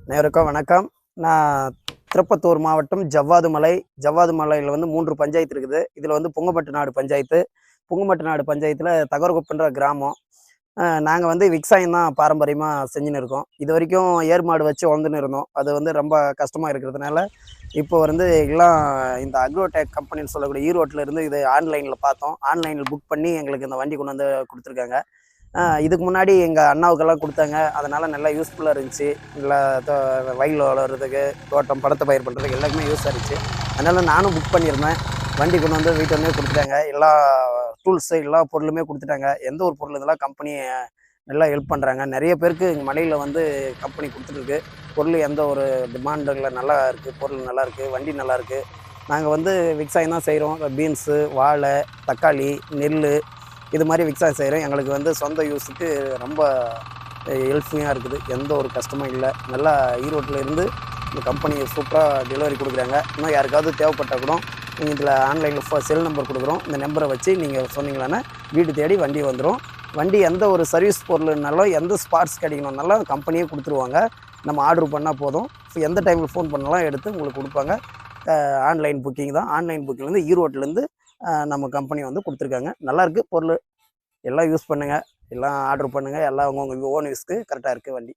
அனைவருக்கும் வணக்கம். நான் திருப்பத்தூர் மாவட்டம் ஜவ்வாது மலையில் வந்து 3 பஞ்சாயத்து இருக்குது. இதில் வந்து புங்கமட்டு பஞ்சாயத்து. புங்கமட்டு பஞ்சாயத்தில் தகரகுப்புன்ற கிராமம். நாங்கள் வந்து விவசாயம் தான் பாரம்பரியமாக செஞ்சுன்னு இருக்கோம். இது வரைக்கும் ஏர் மாடு வச்சு வளர்ந்துன்னு இருந்தோம். அது வந்து ரொம்ப கஷ்டமாக இருக்கிறதுனால இப்போ வந்து எல்லாம் இந்த அக்ரோடெக் கம்பெனின்னு சொல்லக்கூடிய ஈரோட்டில் இருந்து இது ஆன்லைனில் பார்த்தோம். ஆன்லைனில் புக் பண்ணி எங்களுக்கு இந்த வண்டி கொண்டு வந்து கொடுத்துருக்காங்க. இதுக்கு முன்னாடி எங்கள் அண்ணாவுக்கெல்லாம் கொடுத்தாங்க. அதனால் நல்லா யூஸ்ஃபுல்லாக இருந்துச்சு. நல்லா வயல் வளர்கிறதுக்கு, தோட்டம், படத்தை பயிர் பண்ணுறதுக்கு எல்லாருக்குமே யூஸாக இருந்துச்சு. அதனால் நானும் புக் பண்ணியிருந்தேன். வண்டி கொண்டு வந்து வீட்டு வந்து கொடுத்துட்டாங்க. எல்லா டூல்ஸு, எல்லா பொருளுமே கொடுத்துட்டாங்க. எந்த ஒரு பொருள் இதெல்லாம் கம்பெனி நல்லா ஹெல்ப் பண்ணுறாங்க. நிறைய பேருக்கு எங்கள் மலையில் வந்து கம்பெனி கொடுத்துருக்கு. பொருள் எந்த ஒரு டிமாண்டில் நல்லா இருக்குது. பொருள் நல்லாயிருக்கு. வண்டி நல்லாயிருக்கு. நாங்கள் வந்து விவசாயம் தான் செய்கிறோம். பீன்ஸு, வாழை, தக்காளி, நெல் இது மாதிரி விவசாயம் செய்கிறோம். எங்களுக்கு வந்து சொந்த யூஸுக்கு ரொம்ப ஹெல்ப்ஃபுல்லாக இருக்குது. எந்த ஒரு கஷ்டமும் இல்லை. நல்லா ஈரோட்டில் இருந்து இந்த கம்பெனி சூப்பராக டெலிவரி கொடுக்குறாங்க. இன்னும் யாருக்காவது தேவைப்பட்டால் கூட நீங்கள் இதில் ஆன்லைனில் செல் நம்பர் கொடுக்குறோம். இந்த நம்பரை வச்சு நீங்கள் சொன்னீங்களான்னா வீடு தேடி வண்டி வந்துடும். வண்டி எந்த ஒரு சர்வீஸ் பொருள்னாலும், எந்த ஸ்பார்ட்ஸ் கிடைக்கணுன்னாலும் கம்பெனியே கொடுத்துருவாங்க. நம்ம ஆர்டர் பண்ணால் போதும். எந்த டைமில் ஃபோன் பண்ணலாம் எடுத்து உங்களுக்கு கொடுப்பாங்க. ஆன்லைன் புக்கிங் தான். ஆன்லைன் புக்கிங்லேருந்து ஈரோட்டிலேருந்து நம்ம கம்பெனி வந்து கொடுத்துருக்காங்க. நல்லாயிருக்கு பொருள். எல்லாம் யூஸ் பண்ணுங்கள். எல்லாம் ஆர்டர் பண்ணுங்கள். எல்லாம் அவங்கவுங்க ஓன் யூஸ்க்கு கரெக்டாக இருக்குது வண்டி.